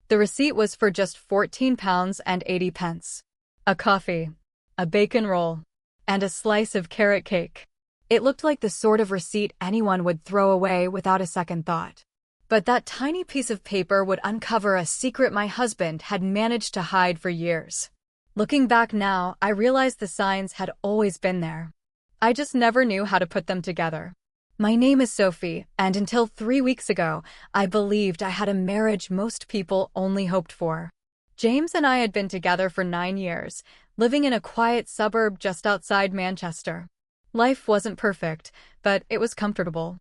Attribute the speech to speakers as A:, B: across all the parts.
A: The receipt was for just £14.80. A coffee, a bacon roll, and a slice of carrot cake. It looked like the sort of receipt anyone would throw away without a second thought. But that tiny piece of paper would uncover a secret my husband had managed to hide for years. Looking back now, I realized the signs had always been there. I just never knew how to put them together. My name is Sophie, and until 3 weeks ago, I believed I had a marriage most people only hoped for. James and I had been together for 9 years, living in a quiet suburb just outside Manchester. Life wasn't perfect, but it was comfortable.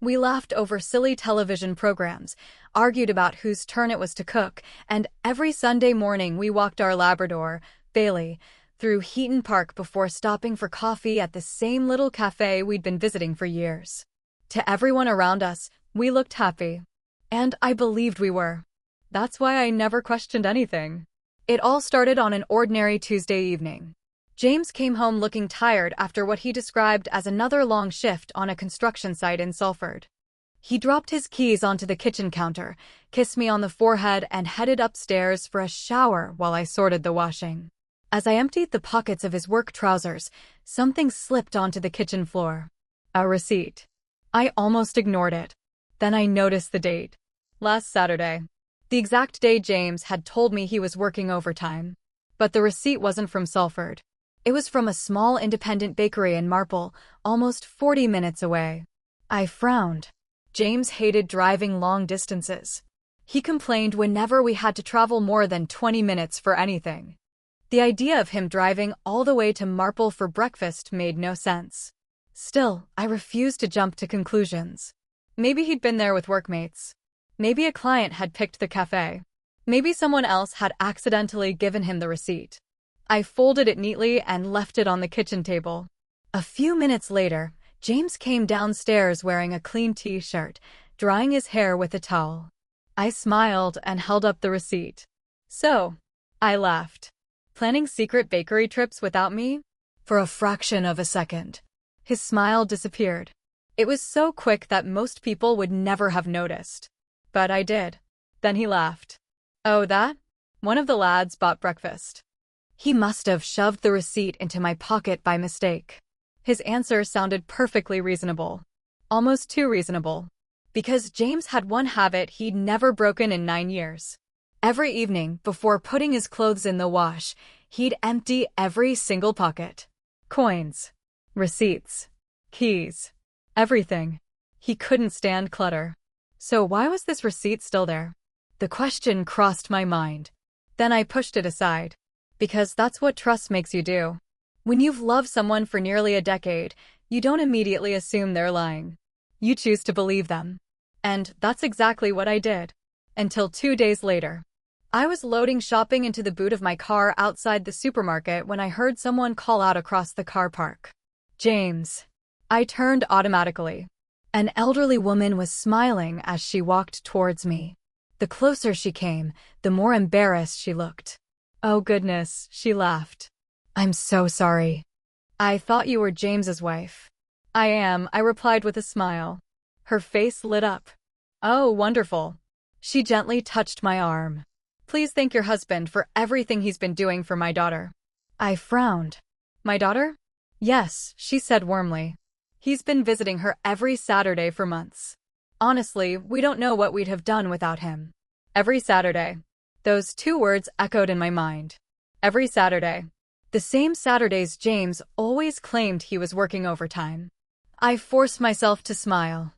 A: We laughed over silly television programs, argued about whose turn it was to cook, and every Sunday morning we walked our Labrador, Bailey, through Heaton Park before stopping for coffee at the same little cafe we'd been visiting for years. To everyone around us, we looked happy. And I believed we were. That's why I never questioned anything. It all started on an ordinary Tuesday evening. James came home looking tired after what he described as another long shift on a construction site in Salford. He dropped his keys onto the kitchen counter, kissed me on the forehead, and headed upstairs for a shower while I sorted the washing. As I emptied the pockets of his work trousers, something slipped onto the kitchen floor. A receipt. I almost ignored it. Then I noticed the date. Last Saturday. The exact day James had told me he was working overtime. But the receipt wasn't from Salford. It was from a small independent bakery in Marple, almost 40 minutes away. I frowned. James hated driving long distances. He complained whenever we had to travel more than 20 minutes for anything. The idea of him driving all the way to Marple for breakfast made no sense. Still, I refused to jump to conclusions. Maybe he'd been there with workmates. Maybe a client had picked the cafe. Maybe someone else had accidentally given him the receipt. I folded it neatly and left it on the kitchen table. A few minutes later, James came downstairs wearing a clean t-shirt, drying his hair with a towel. I smiled and held up the receipt. So, I laughed. Planning secret bakery trips without me? For a fraction of a second. His smile disappeared. It was so quick that most people would never have noticed. But I did. Then he laughed. Oh, that? One of the lads bought breakfast. He must have shoved the receipt into my pocket by mistake. His answer sounded perfectly reasonable. Almost too reasonable. Because James had one habit he'd never broken in 9 years. Every evening, before putting his clothes in the wash, he'd empty every single pocket. Coins. Receipts. Keys. Everything. He couldn't stand clutter. So why was this receipt still there? The question crossed my mind. Then I pushed it aside. Because that's what trust makes you do. When you've loved someone for nearly a decade, you don't immediately assume they're lying. You choose to believe them. And that's exactly what I did. Until 2 days later. I was loading shopping into the boot of my car outside the supermarket when I heard someone call out across the car park. James. I turned automatically. An elderly woman was smiling as she walked towards me. The closer she came, the more embarrassed she looked. Oh goodness, she laughed. I'm so sorry. I thought you were James's wife. I am, I replied with a smile. Her face lit up. Oh, wonderful. She gently touched my arm. Please thank your husband for everything he's been doing for my daughter. I frowned. My daughter? Yes, she said warmly. He's been visiting her every Saturday for months. Honestly, we don't know what we'd have done without him. Every Saturday. Those 2 words echoed in my mind. Every Saturday. The same Saturdays James always claimed he was working overtime. I forced myself to smile,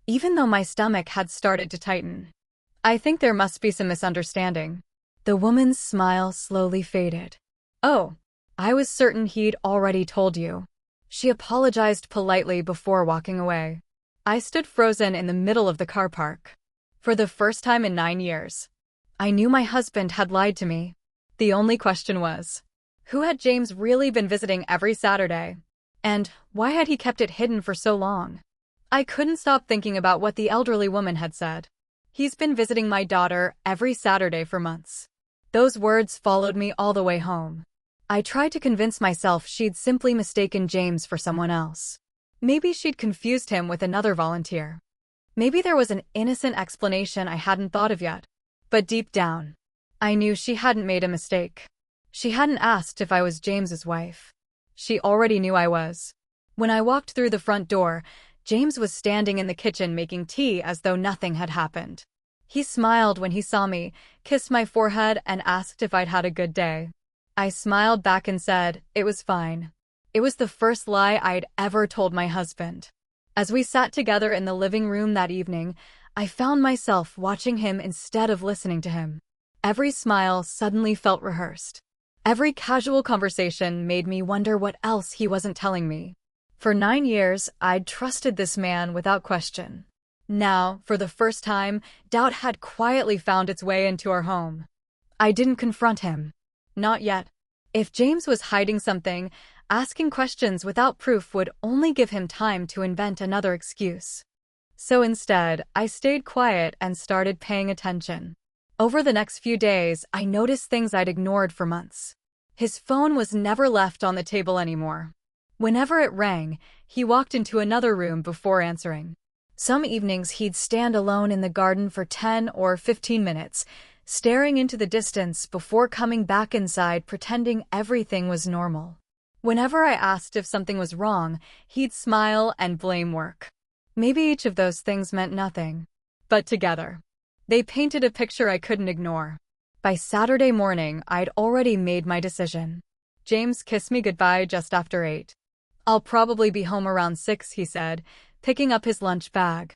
A: even though my stomach had started to tighten. I think there must be some misunderstanding. The woman's smile slowly faded. Oh, I was certain he'd already told you. She apologized politely before walking away. I stood frozen in the middle of the car park. For the first time in 9 years. I knew my husband had lied to me. The only question was, who had James really been visiting every Saturday? And why had he kept it hidden for so long? I couldn't stop thinking about what the elderly woman had said. He's been visiting my daughter every Saturday for months. Those words followed me all the way home. I tried to convince myself she'd simply mistaken James for someone else. Maybe she'd confused him with another volunteer. Maybe there was an innocent explanation I hadn't thought of yet. But deep down, I knew she hadn't made a mistake. She hadn't asked if I was James's wife. She already knew I was. When I walked through the front door, James was standing in the kitchen making tea as though nothing had happened. He smiled when he saw me, kissed my forehead, and asked if I'd had a good day. I smiled back and said it was fine. It was the first lie I'd ever told my husband. As we sat together in the living room that evening, I found myself watching him instead of listening to him. Every smile suddenly felt rehearsed. Every casual conversation made me wonder what else he wasn't telling me. For 9 years, I'd trusted this man without question. Now, for the first time, doubt had quietly found its way into our home. I didn't confront him. Not yet. If James was hiding something, asking questions without proof would only give him time to invent another excuse. So instead, I stayed quiet and started paying attention. Over the next few days, I noticed things I'd ignored for months. His phone was never left on the table anymore. Whenever it rang, he walked into another room before answering. Some evenings he'd stand alone in the garden for 10 or 15 minutes, staring into the distance before coming back inside pretending everything was normal. Whenever I asked if something was wrong, he'd smile and blame work. Maybe each of those things meant nothing. But together, they painted a picture I couldn't ignore. By Saturday morning, I'd already made my decision. James kissed me goodbye just after 8. "I'll probably be home around 6, he said, picking up his lunch bag.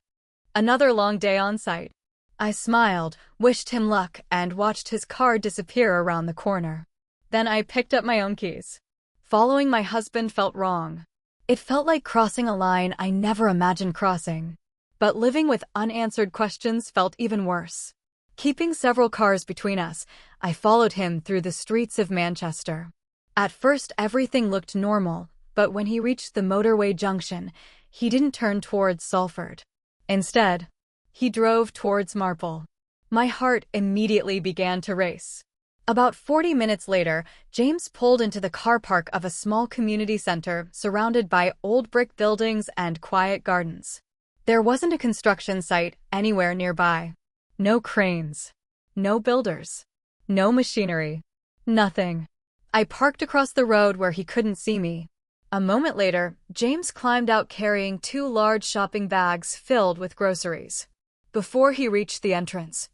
A: Another long day on site. I smiled, wished him luck, and watched his car disappear around the corner. Then I picked up my own keys. Following my husband felt wrong. It felt like crossing a line I never imagined crossing. But living with unanswered questions felt even worse. Keeping several cars between us, I followed him through the streets of Manchester. At first, everything looked normal, but when he reached the motorway junction, he didn't turn towards Salford. Instead, he drove towards Marple. My heart immediately began to race. About 40 minutes later, James pulled into the car park of a small community center surrounded by old brick buildings and quiet gardens. There wasn't a construction site anywhere nearby. No cranes. No builders. No machinery. Nothing. I parked across the road where he couldn't see me. A moment later, James climbed out carrying 2 large shopping bags filled with groceries. Before he reached the entrance,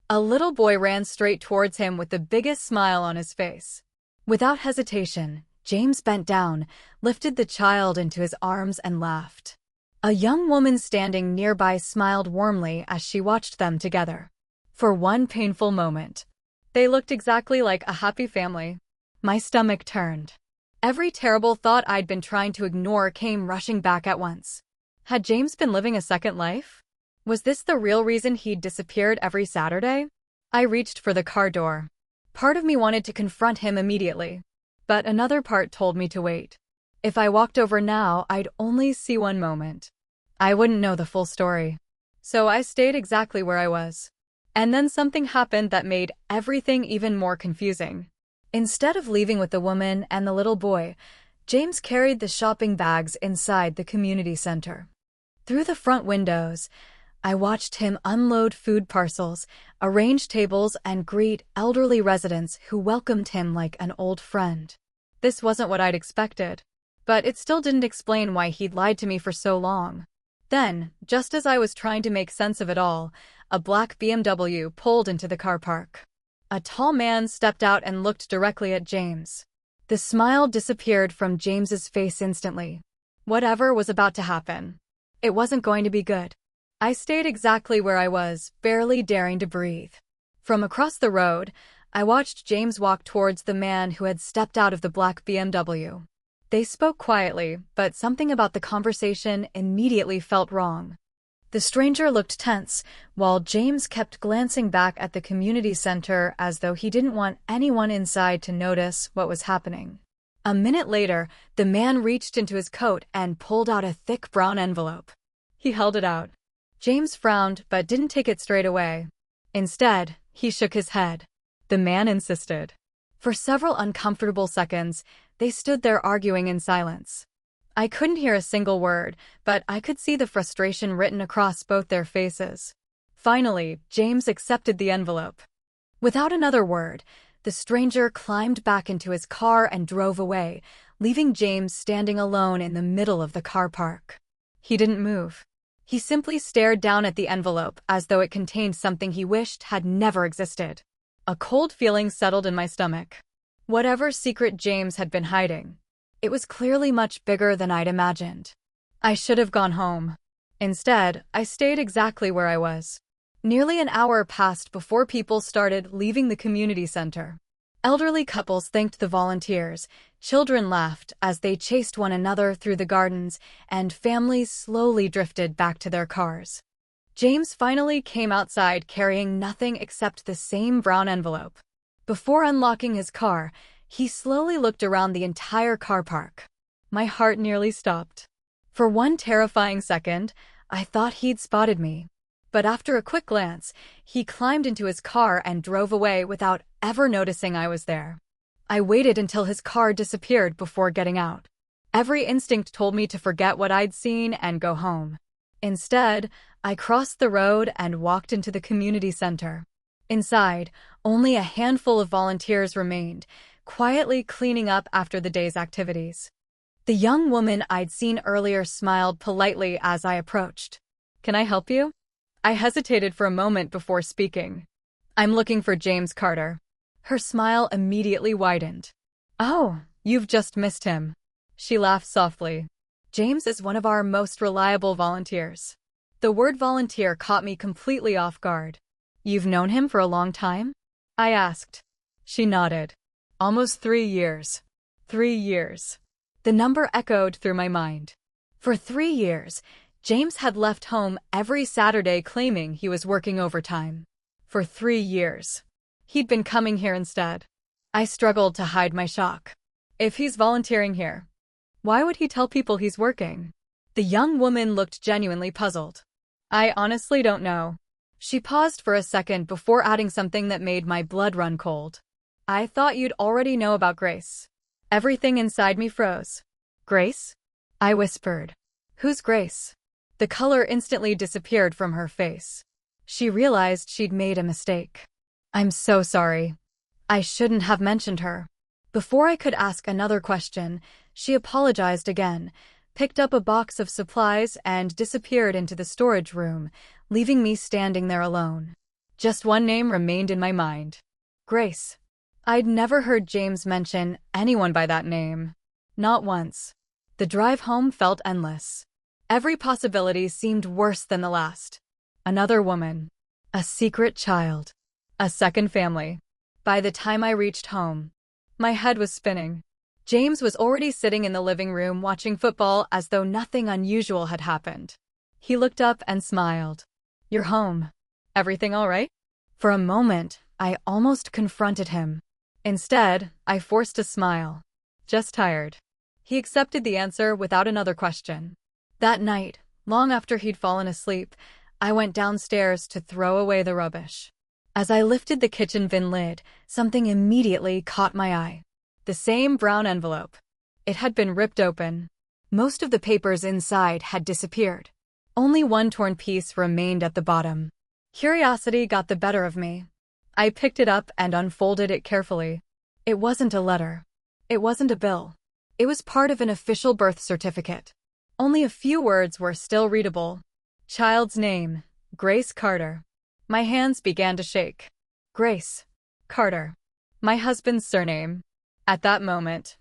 A: a little boy ran straight towards him with the biggest smile on his face. Without hesitation, James bent down, lifted the child into his arms and laughed. A young woman standing nearby smiled warmly as she watched them together. For one painful moment, they looked exactly like a happy family. My stomach turned. Every terrible thought I'd been trying to ignore came rushing back at once. Had James been living a second life? Was this the real reason he'd disappeared every Saturday? I reached for the car door. Part of me wanted to confront him immediately, but another part told me to wait. If I walked over now, I'd only see one moment. I wouldn't know the full story. So I stayed exactly where I was. And then something happened that made everything even more confusing. Instead of leaving with the woman and the little boy, James carried the shopping bags inside the community center. Through the front windows, I watched him unload food parcels, arrange tables, and greet elderly residents who welcomed him like an old friend. This wasn't what I'd expected, but it still didn't explain why he'd lied to me for so long. Then, just as I was trying to make sense of it all, a black BMW pulled into the car park. A tall man stepped out and looked directly at James. The smile disappeared from James's face instantly. Whatever was about to happen, it wasn't going to be good. I stayed exactly where I was, barely daring to breathe. From across the road, I watched James walk towards the man who had stepped out of the black BMW. They spoke quietly, but something about the conversation immediately felt wrong. The stranger looked tense, while James kept glancing back at the community center as though he didn't want anyone inside to notice what was happening. A minute later, the man reached into his coat and pulled out a thick brown envelope. He held it out. James frowned but didn't take it straight away. Instead, he shook his head. The man insisted. For several uncomfortable seconds, they stood there arguing in silence. I couldn't hear a single word, but I could see the frustration written across both their faces. Finally, James accepted the envelope. Without another word, the stranger climbed back into his car and drove away, leaving James standing alone in the middle of the car park. He didn't move. He simply stared down at the envelope as though it contained something he wished had never existed. A cold feeling settled in my stomach. Whatever secret James had been hiding, it was clearly much bigger than I'd imagined. I should have gone home. Instead, I stayed exactly where I was. Nearly an hour passed before people started leaving the community center. Elderly couples thanked the volunteers, children laughed as they chased one another through the gardens, and families slowly drifted back to their cars. James finally came outside carrying nothing except the same brown envelope. Before unlocking his car, he slowly looked around the entire car park. My heart nearly stopped. For one terrifying second, I thought he'd spotted me. But after a quick glance, he climbed into his car and drove away without ever noticing I was there. I waited until his car disappeared before getting out. Every instinct told me to forget what I'd seen and go home. Instead, I crossed the road and walked into the community center. Inside, only a handful of volunteers remained, quietly cleaning up after the day's activities. The young woman I'd seen earlier smiled politely as I approached. "Can I help you?" I hesitated for a moment before speaking. "I'm looking for James Carter." Her smile immediately widened. "Oh, you've just missed him." She laughed softly. "James is one of our most reliable volunteers." The word volunteer caught me completely off guard. "You've known him for a long time?" I asked. She nodded. "Almost 3 years." 3 years. The number echoed through my mind. For 3 years, James had left home every Saturday claiming he was working overtime. For 3 years. He'd been coming here instead. I struggled to hide my shock. If he's volunteering here, why would he tell people he's working? The young woman looked genuinely puzzled. "I honestly don't know." She paused for a second before adding something that made my blood run cold. "I thought you'd already know about Grace." Everything inside me froze. "Grace?" I whispered. "Who's Grace?" The color instantly disappeared from her face. She realized she'd made a mistake. "I'm so sorry. I shouldn't have mentioned her." Before I could ask another question, she apologized again, picked up a box of supplies and disappeared into the storage room, leaving me standing there alone. Just one name remained in my mind. Grace. I'd never heard James mention anyone by that name. Not once. The drive home felt endless. Every possibility seemed worse than the last. Another woman. A secret child. A second family. By the time I reached home, my head was spinning. James was already sitting in the living room watching football as though nothing unusual had happened. He looked up and smiled. "You're home. Everything all right?" For a moment, I almost confronted him. Instead, I forced a smile. "Just tired." He accepted the answer without another question. That night, long after he'd fallen asleep, I went downstairs to throw away the rubbish. As I lifted the kitchen bin lid, something immediately caught my eye. The same brown envelope. It had been ripped open. Most of the papers inside had disappeared. Only one torn piece remained at the bottom. Curiosity got the better of me. I picked it up and unfolded it carefully. It wasn't a letter. It wasn't a bill. It was part of an official birth certificate. Only a few words were still readable. Child's name, Grace Carter. My hands began to shake. Grace Carter. My husband's surname. At that moment,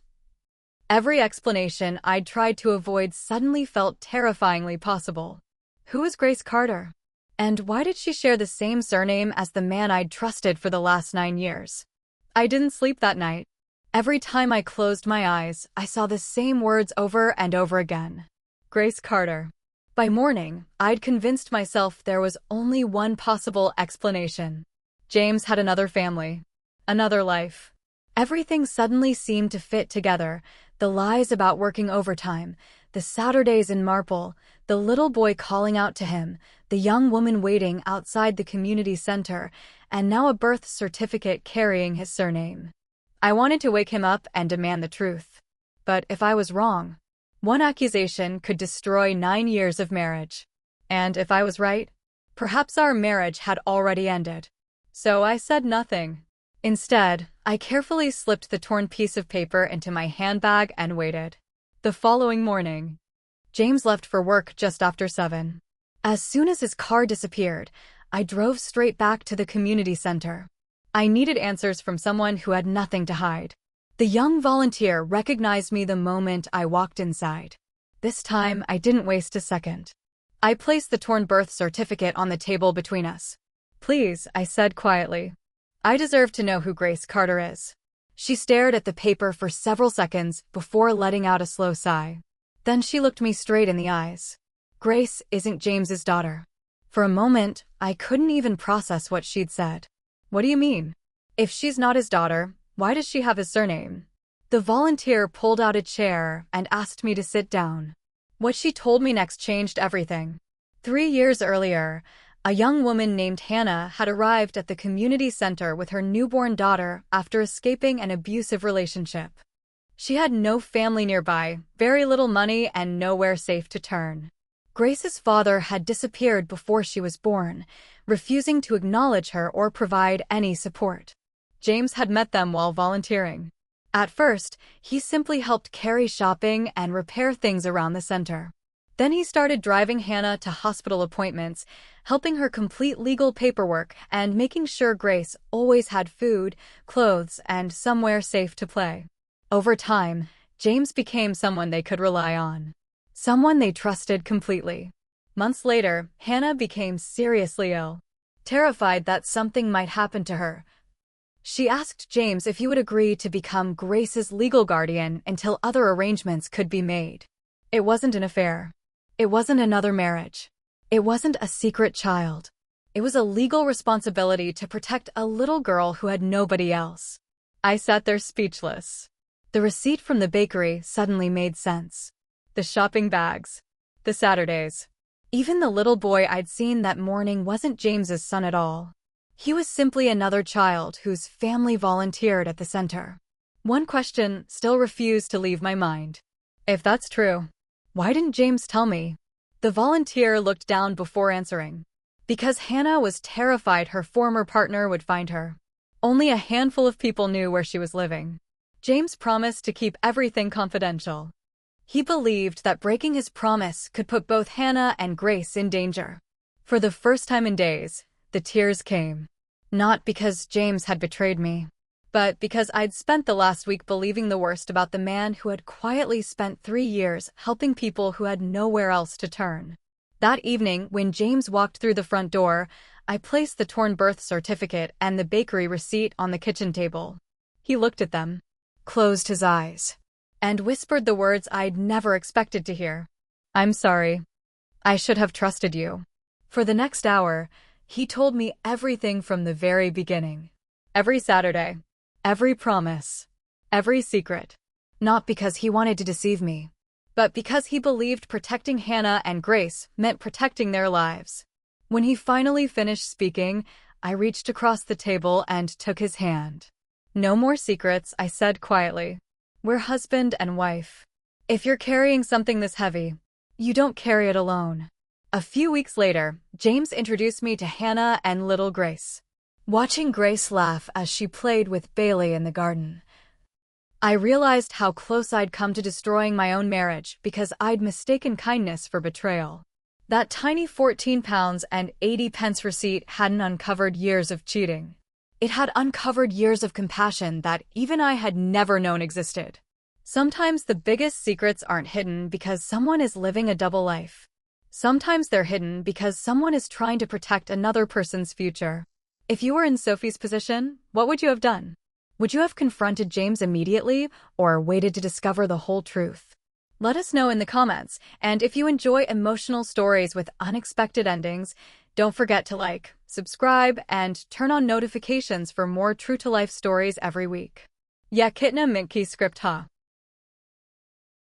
A: every explanation I'd tried to avoid suddenly felt terrifyingly possible. Who was Grace Carter? And why did she share the same surname as the man I'd trusted for the last 9 years? I didn't sleep that night. Every time I closed my eyes, I saw the same words over and over again. Grace Carter. By morning, I'd convinced myself there was only one possible explanation. James had another family. Another life. Everything suddenly seemed to fit together. The lies about working overtime, the Saturdays in Marple, the little boy calling out to him, the young woman waiting outside the community center, and now a birth certificate carrying his surname. I wanted to wake him up and demand the truth. But if I was wrong, one accusation could destroy 9 years of marriage. And if I was right, Perhaps our marriage had already ended. So I said nothing. Instead, I carefully slipped the torn piece of paper into my handbag and waited. The following morning, James left for work just after 7. As soon as his car disappeared, I drove straight back to the community center. I needed answers from someone who had nothing to hide. The young volunteer recognized me the moment I walked inside. This time, I didn't waste a second. I placed the torn birth certificate on the table between us. "Please," I said quietly. "I deserve to know who Grace Carter is." She stared at the paper for several seconds before letting out a slow sigh. Then she looked me straight in the eyes. "Grace isn't James's daughter." For a moment, I couldn't even process what she'd said. "What do you mean? If she's not his daughter, why does she have his surname?" The volunteer pulled out a chair and asked me to sit down. What she told me next changed everything. 3 years earlier, a young woman named Hannah had arrived at the community center with her newborn daughter after escaping an abusive relationship. She had no family nearby, very little money, and nowhere safe to turn. Grace's father had disappeared before she was born, refusing to acknowledge her or provide any support. James had met them while volunteering. At first, he simply helped carry shopping and repair things around the center. Then he started driving Hannah to hospital appointments, helping her complete legal paperwork and making sure Grace always had food, clothes, and somewhere safe to play. Over time, James became someone they could rely on. Someone they trusted completely. Months later, Hannah became seriously ill. Terrified that something might happen to her, she asked James if he would agree to become Grace's legal guardian until other arrangements could be made. It wasn't an affair. It wasn't another marriage. It wasn't a secret child. It was a legal responsibility to protect a little girl who had nobody else. I sat there speechless. The receipt from the bakery suddenly made sense. The shopping bags. The Saturdays. Even the little boy I'd seen that morning wasn't James's son at all. He was simply another child whose family volunteered at the center. One question still refused to leave my mind. If that's true, why didn't James tell me? The volunteer looked down before answering. Because Hannah was terrified her former partner would find her. Only a handful of people knew where she was living. James promised to keep everything confidential. He believed that breaking his promise could put both Hannah and Grace in danger. For the first time in days, the tears came. Not because James had betrayed me, but because I'd spent the last week believing the worst about the man who had quietly spent 3 years helping people who had nowhere else to turn. That evening, when James walked through the front door, I placed the torn birth certificate and the bakery receipt on the kitchen table. He looked at them, closed his eyes, and whispered the words I'd never expected to hear. "I'm sorry. I should have trusted you." For the next hour, he told me everything from the very beginning. Every Saturday. Every promise. Every secret. Not because he wanted to deceive me, but because he believed protecting Hannah and Grace meant protecting their lives. When he finally finished speaking, I reached across the table and took his hand. "No more secrets," I said quietly. "We're husband and wife. If you're carrying something this heavy, you don't carry it alone." A few weeks later, James introduced me to Hannah and little Grace. Watching Grace laugh as she played with Bailey in the garden, I realized how close I'd come to destroying my own marriage because I'd mistaken kindness for betrayal. That tiny 14 pounds and 80 pence receipt hadn't uncovered years of cheating. It had uncovered years of compassion that even I had never known existed. Sometimes the biggest secrets aren't hidden because someone is living a double life. Sometimes they're hidden because someone is trying to protect another person's future. If you were in Sophie's position, what would you have done? Would you have confronted James immediately or waited to discover the whole truth? Let us know in the comments, and if you enjoy emotional stories with unexpected endings, don't forget to like, subscribe, and turn on notifications for more true-to-life stories every week. Ya kitna minki script ha.